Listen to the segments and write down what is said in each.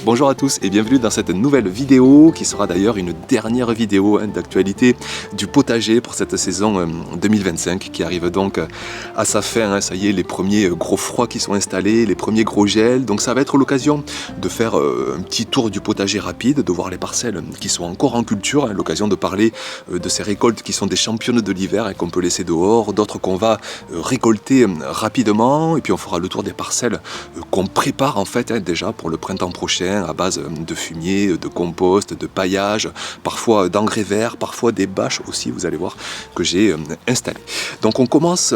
Bonjour à tous et bienvenue dans cette nouvelle vidéo qui sera d'ailleurs une dernière vidéo d'actualité du potager pour cette saison 2025 qui arrive donc à sa fin. Ça y est, les premiers gros froids qui sont installés, les premiers gros gels. Donc ça va être l'occasion de faire un petit tour du potager rapide, de voir les parcelles qui sont encore en culture, l'occasion de parler de ces récoltes qui sont des championnes de l'hiver et qu'on peut laisser dehors, d'autres qu'on va récolter rapidement, et puis on fera le tour des parcelles qu'on prépare en fait déjà pour le printemps prochain à base de fumier, de compost, de paillage, parfois d'engrais verts, parfois des bâches aussi, vous allez voir, que j'ai installées. Donc on commence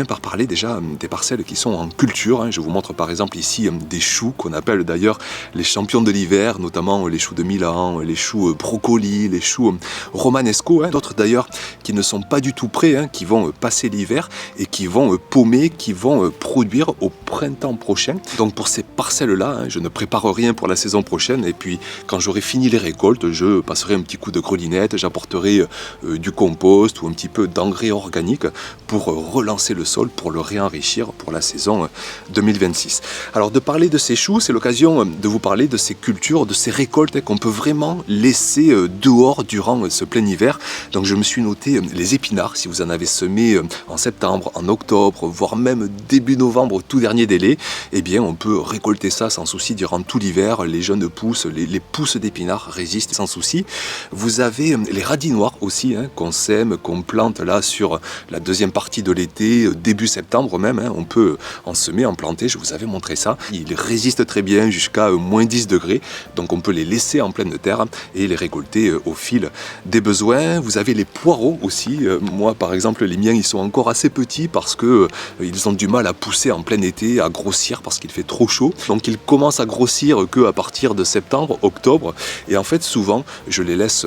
par parler déjà des parcelles qui sont en culture. Je vous montre par exemple ici des choux qu'on appelle d'ailleurs les champions de l'hiver, notamment les choux de Milan, les choux brocolis, les choux romanesco, d'autres d'ailleurs qui ne sont pas du tout prêts, qui vont passer l'hiver et qui vont paumer, qui vont produire au printemps prochain. Donc pour ces parcelles-là, je ne prépare rien pour la saison prochaine, et puis quand j'aurai fini les récoltes, je passerai un petit coup de grelinette, j'apporterai du compost ou un petit peu d'engrais organique pour relancer le sol, pour le réenrichir pour la saison 2026. Alors de parler de ces choux, c'est l'occasion de vous parler de ces cultures, de ces récoltes qu'on peut vraiment laisser dehors durant ce plein hiver. Donc je me suis noté les épinards, si vous en avez semé en septembre, en octobre, voire même début novembre, au tout dernier délai, eh bien on peut récolter ça sans souci durant tout l'hiver. Les jeunes pousses, les pousses d'épinards résistent sans souci. Vous avez les radis noirs aussi, qu'on sème, qu'on plante là sur la deuxième partie de l'été, début septembre même. On peut en semer, en planter, je vous avais montré ça. Ils résistent très bien jusqu'à moins 10 degrés, donc on peut les laisser en pleine terre et les récolter au fil des besoins. Vous avez les poireaux aussi. Moi par exemple, les miens ils sont encore assez petits parce que ils ont du mal à pousser en plein été, à grossir parce qu'il fait trop chaud. Donc ils commencent à grossir qu'à partir de septembre, octobre, et en fait souvent je les laisse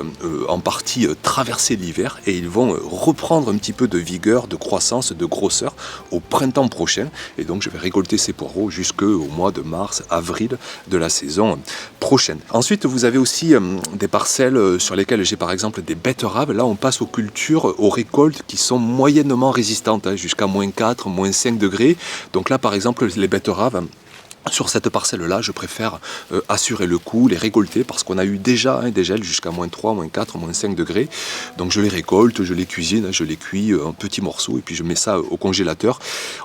en partie traverser l'hiver et ils vont reprendre un petit peu de vigueur, de croissance, de grosseur au printemps prochain, et donc je vais récolter ces poireaux jusqu'au mois de mars, avril de la saison prochaine. Ensuite vous avez aussi des parcelles sur lesquelles j'ai par exemple des betteraves. Là on passe aux cultures, aux récoltes qui sont moyennement résistantes, jusqu'à moins 4, moins 5 degrés. Donc là par exemple les betteraves, sur cette parcelle-là, je préfère assurer le coup, les récolter, parce qu'on a eu déjà des gels jusqu'à moins 3, moins 4, moins 5 degrés. Donc je les récolte, je les cuisine, je les cuis en petits morceaux, et puis je mets ça au congélateur.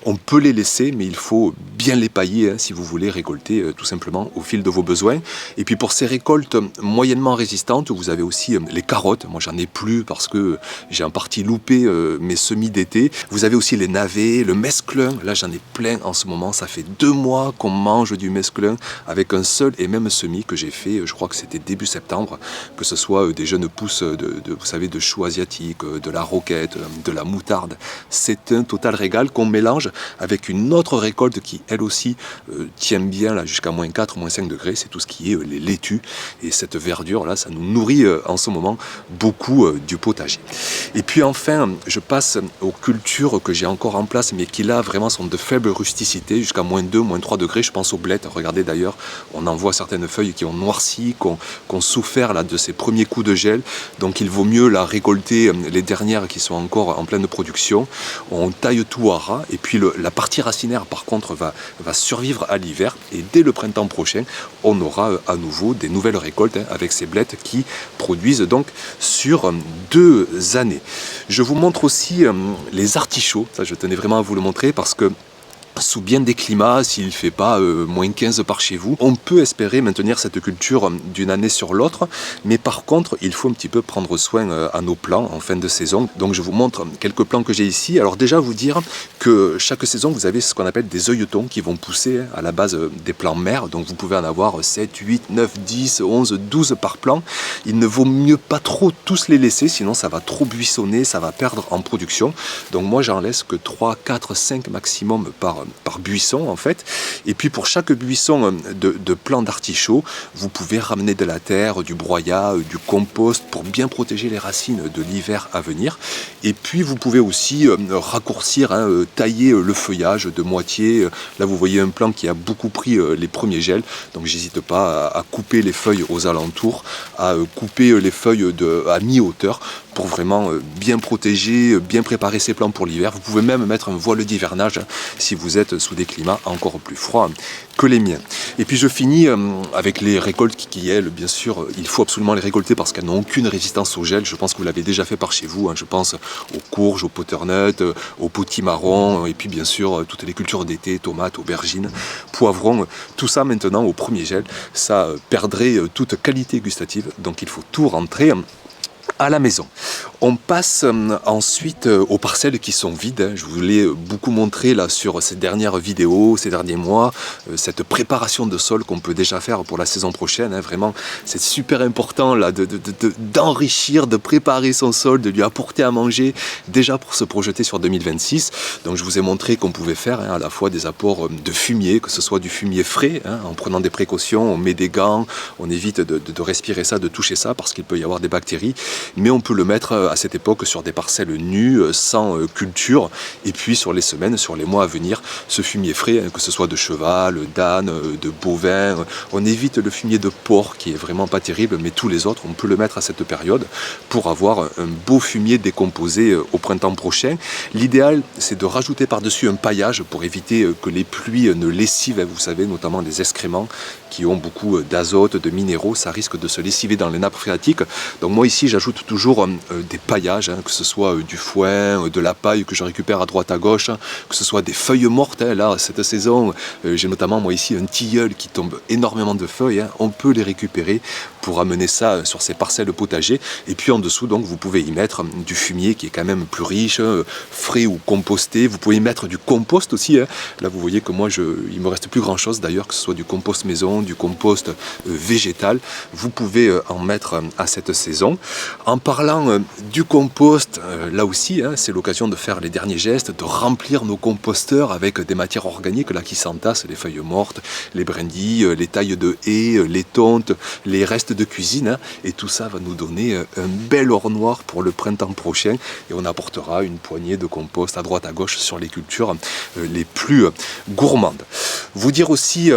On peut les laisser, mais il faut bien les pailler si vous voulez récolter tout simplement au fil de vos besoins. Et puis pour ces récoltes moyennement résistantes, vous avez aussi les carottes. Moi j'en ai plus parce que j'ai en partie loupé mes semis d'été. Vous avez aussi les navets, le mesclun. Là j'en ai plein en ce moment, ça fait 2 mois qu'on mange du mesclun avec un seul et même semis que j'ai fait, je crois que c'était début septembre, que ce soit des jeunes pousses vous savez, de choux asiatiques, de la roquette, de la moutarde. C'est un total régal qu'on mélange avec une autre récolte qui elle aussi tient bien là jusqu'à moins 4, moins 5 degrés, c'est tout ce qui est les laitues, et cette verdure là ça nous nourrit en ce moment beaucoup du potager. Et puis enfin je passe aux cultures que j'ai encore en place mais qui là vraiment sont de faible rusticité, jusqu'à moins 2, moins 3 degrés. Je pense aux blettes, regardez d'ailleurs, on en voit certaines feuilles qui ont noirci, qui ont souffert là, de ces premiers coups de gel, donc il vaut mieux la récolter les dernières qui sont encore en pleine production. On taille tout à ras, et puis la partie racinaire par contre va survivre à l'hiver, et dès le printemps prochain, on aura à nouveau des nouvelles récoltes avec ces blettes qui produisent donc sur 2 années. Je vous montre aussi les artichauts, ça je tenais vraiment à vous le montrer parce que sous bien des climats, s'il ne fait pas moins 15 par chez vous, on peut espérer maintenir cette culture d'une année sur l'autre, mais par contre, il faut un petit peu prendre soin à nos plants en fin de saison. Donc je vous montre quelques plants que j'ai ici. Alors déjà vous dire que chaque saison, vous avez ce qu'on appelle des œilletons qui vont pousser à la base des plants mères, donc vous pouvez en avoir 7, 8, 9, 10, 11, 12 par plant. Il ne vaut mieux pas trop tous les laisser, sinon ça va trop buissonner, ça va perdre en production. Donc moi j'en laisse que 3, 4, 5 maximum par buisson en fait. Et puis pour chaque buisson de plants d'artichaut, vous pouvez ramener de la terre, du broyat, du compost pour bien protéger les racines de l'hiver à venir. Et puis vous pouvez aussi raccourcir, tailler le feuillage de moitié. Là vous voyez un plant qui a beaucoup pris les premiers gels, donc j'hésite pas à couper les feuilles aux alentours, à couper les feuilles à mi-hauteur pour vraiment bien protéger, bien préparer ses plants pour l'hiver. Vous pouvez même mettre un voile d'hivernage si vous êtes sous des climats encore plus froids que les miens. Et puis je finis avec les récoltes qui, elles, bien sûr, il faut absolument les récolter parce qu'elles n'ont aucune résistance au gel. Je pense que vous l'avez déjà fait par chez vous. Je pense aux courges, aux butternut, aux potimarrons, et puis bien sûr toutes les cultures d'été, tomates, aubergines, poivrons. Tout ça maintenant au premier gel, ça perdrait toute qualité gustative. Donc il faut tout rentrer à la maison. On passe ensuite aux parcelles qui sont vides. Je vous l'ai beaucoup montré là sur ces dernières vidéos, ces derniers mois, cette préparation de sol qu'on peut déjà faire pour la saison prochaine. Vraiment, c'est super important là d'enrichir, de préparer son sol, de lui apporter à manger déjà pour se projeter sur 2026. Donc je vous ai montré qu'on pouvait faire à la fois des apports de fumier, que ce soit du fumier frais, en prenant des précautions, on met des gants, on évite de respirer ça, de toucher ça parce qu'il peut y avoir des bactéries. Mais on peut le mettre à cette époque sur des parcelles nues, sans culture, et puis sur les semaines, sur les mois à venir, ce fumier frais, que ce soit de cheval, d'âne, de bovin, on évite le fumier de porc qui est vraiment pas terrible, mais tous les autres, on peut le mettre à cette période pour avoir un beau fumier décomposé au printemps prochain. L'idéal, c'est de rajouter par-dessus un paillage pour éviter que les pluies ne lessivent, vous savez, notamment les excréments qui ont beaucoup d'azote, de minéraux, ça risque de se lessiver dans les nappes phréatiques. Donc moi ici, j'ajoute toujours des paillages, que ce soit du foin, de la paille que je récupère à droite à gauche, que ce soit des feuilles mortes. Là, cette saison, j'ai notamment moi ici un tilleul qui tombe énormément de feuilles. On peut les récupérer pour amener ça sur ces parcelles potagers. Et puis en dessous, donc, vous pouvez y mettre du fumier qui est quand même plus riche, frais ou composté. Vous pouvez y mettre du compost aussi. Là, vous voyez que moi, il me reste plus grand-chose d'ailleurs, que ce soit du compost maison, du compost végétal. Vous pouvez en mettre à cette saison. En parlant du compost, là aussi, c'est l'occasion de faire les derniers gestes, de remplir nos composteurs avec des matières organiques là qui s'entassent, les feuilles mortes, les brindilles, les tailles de haies, les tontes, les restes de cuisine. Et tout ça va nous donner un bel or noir pour le printemps prochain. Et on apportera une poignée de compost à droite à gauche sur les cultures les plus gourmandes. Vous dire aussi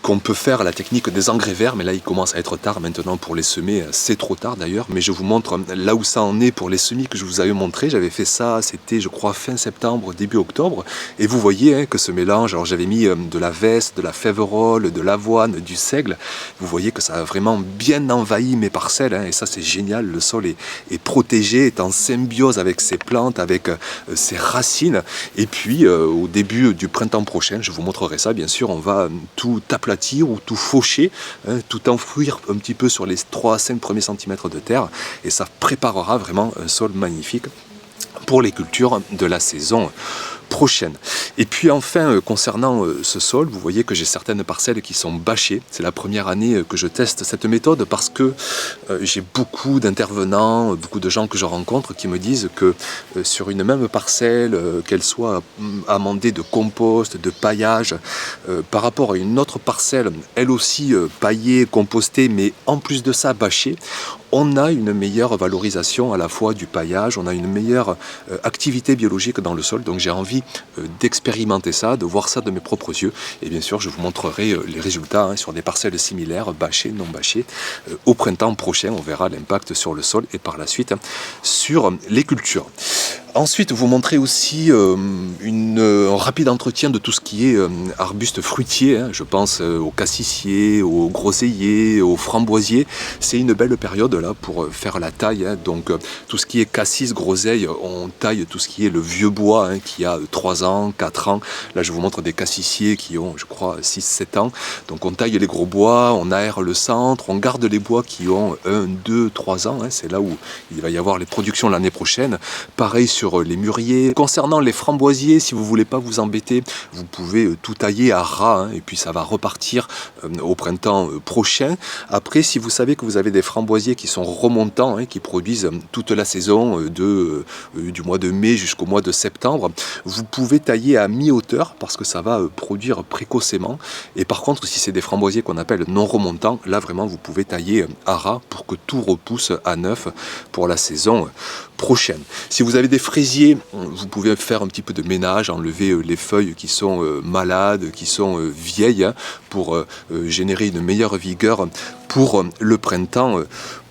qu'on peut faire la technique des engrais verts, mais là il commence à être tard maintenant pour les semer, c'est trop tard d'ailleurs, mais je vous montre là où ça en est pour les semis que je vous avais montré. J'avais fait ça, c'était je crois fin septembre, début octobre, et vous voyez que ce mélange, alors j'avais mis de la veste, de la féverole, de l'avoine, du seigle, vous voyez que ça a vraiment bien envahi mes parcelles, et ça c'est génial, le sol est protégé, est en symbiose avec ses plantes, avec ses racines, et puis au début du printemps prochain, je vous montrerai ça bien sûr, on va tout aplatir ou tout faucher, tout enfouir un petit peu sur les 3 à 5 premiers centimètres de terre, et ça préparera vraiment un sol magnifique pour les cultures de la saison prochaine. Et puis enfin, concernant ce sol, vous voyez que j'ai certaines parcelles qui sont bâchées. C'est la première année que je teste cette méthode parce que j'ai beaucoup d'intervenants, beaucoup de gens que je rencontre qui me disent que sur une même parcelle, qu'elle soit amendée de compost, de paillage, par rapport à une autre parcelle, elle aussi paillée, compostée, mais en plus de ça bâchée, on a une meilleure valorisation à la fois du paillage, on a une meilleure activité biologique dans le sol. Donc j'ai envie d'expérimenter ça, de voir ça de mes propres yeux. Et bien sûr, je vous montrerai les résultats sur des parcelles similaires, bâchées, non bâchées. Au printemps prochain, on verra l'impact sur le sol et par la suite sur les cultures. Ensuite, vous montrer aussi un rapide entretien de tout ce qui est arbustes fruitiers. Je pense aux cassissiers, aux groseilliers, aux framboisiers. C'est une belle période là pour faire la taille. Donc tout ce qui est cassis, groseille, on taille tout ce qui est le vieux bois qui a 3 ans, 4 ans. Là, je vous montre des cassissiers qui ont, je crois, 6-7 ans. Donc on taille les gros bois, on aère le centre, on garde les bois qui ont 1, 2, 3 ans. C'est là où il va y avoir les productions l'année prochaine. Pareil sur les mûriers. Concernant les framboisiers, si vous ne voulez pas vous embêter, vous pouvez tout tailler à ras et puis ça va repartir au printemps prochain. Après, si vous savez que vous avez des framboisiers qui sont remontants, qui produisent toute la saison du mois de mai jusqu'au mois de septembre, vous pouvez tailler à mi-hauteur parce que ça va produire précocement. Et par contre, si c'est des framboisiers qu'on appelle non remontants, là vraiment vous pouvez tailler à ras pour que tout repousse à neuf pour la saison prochaine. Si vous avez des fraisiers, vous pouvez faire un petit peu de ménage, enlever les feuilles qui sont malades, qui sont vieilles, pour générer une meilleure vigueur pour le printemps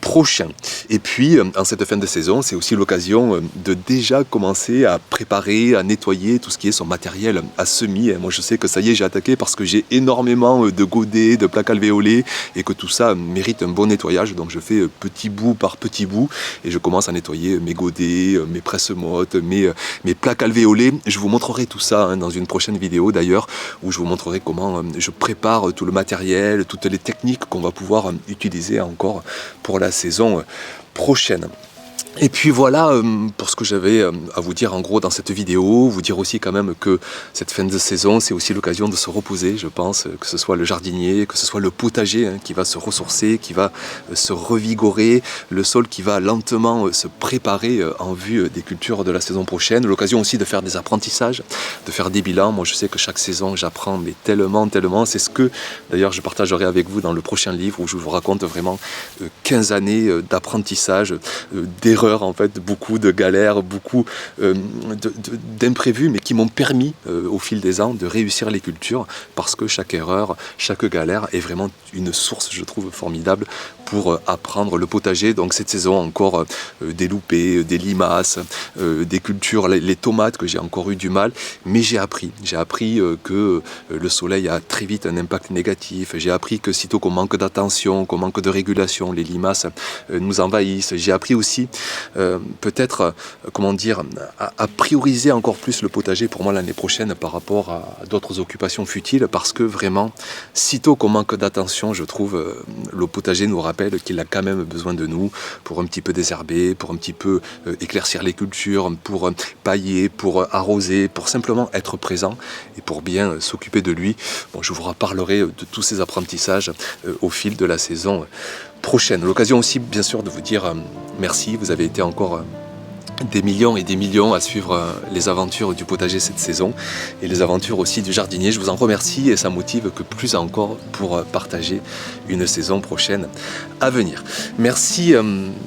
prochain. Et puis, en cette fin de saison, c'est aussi l'occasion de déjà commencer à préparer, à nettoyer tout ce qui est son matériel à semis. Moi, je sais que ça y est, j'ai attaqué parce que j'ai énormément de godets, de plaques alvéolées et que tout ça mérite un bon nettoyage. Donc, je fais petit bout par petit bout et je commence à nettoyer mes godets, mes presse-mottes, mes plaques alvéolées. Je vous montrerai tout ça dans une prochaine vidéo d'ailleurs, où je vous montrerai comment je prépare tout le matériel, toutes les techniques qu'on va pouvoir utiliser encore pour la saison prochaine. Et puis voilà pour ce que j'avais à vous dire en gros dans cette vidéo, vous dire aussi quand même que cette fin de saison c'est aussi l'occasion de se reposer, je pense, que ce soit le jardinier, que ce soit le potager qui va se ressourcer, qui va se revigorer, le sol qui va lentement se préparer en vue des cultures de la saison prochaine, l'occasion aussi de faire des apprentissages, de faire des bilans. Moi je sais que chaque saison j'apprends mais tellement, c'est ce que d'ailleurs je partagerai avec vous dans le prochain livre où je vous raconte vraiment 15 années d'apprentissage, d'erreurs en fait, beaucoup de galères, beaucoup d'imprévus, mais qui m'ont permis au fil des ans de réussir les cultures, parce que chaque erreur, chaque galère est vraiment une source, je trouve, formidable pour apprendre le potager. Donc cette saison encore des loupés, des limaces, des cultures, les tomates que j'ai encore eu du mal, mais j'ai appris que le soleil a très vite un impact négatif, j'ai appris que sitôt qu'on manque d'attention, qu'on manque de régulation, les limaces nous envahissent. J'ai appris aussi peut-être, à prioriser encore plus le potager pour moi l'année prochaine par rapport à d'autres occupations futiles, parce que vraiment, sitôt qu'on manque d'attention, je trouve, le potager nous rappelle qu'il a quand même besoin de nous pour un petit peu désherber, pour un petit peu éclaircir les cultures, pour pailler, pour arroser, pour simplement être présent et pour bien s'occuper de lui. Bon, je vous reparlerai de tous ces apprentissages au fil de la saison prochaine. L'occasion aussi, bien sûr, de vous dire merci. Vous avez été encore des millions et des millions à suivre les aventures du potager cette saison et les aventures aussi du jardinier. Je vous en remercie et ça motive que plus encore pour partager une saison prochaine à venir. Merci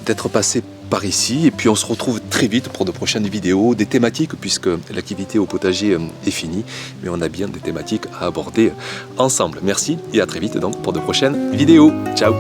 d'être passé par ici et puis on se retrouve très vite pour de prochaines vidéos, des thématiques puisque l'activité au potager est finie, mais on a bien des thématiques à aborder ensemble. Merci et à très vite donc pour de prochaines vidéos. Ciao!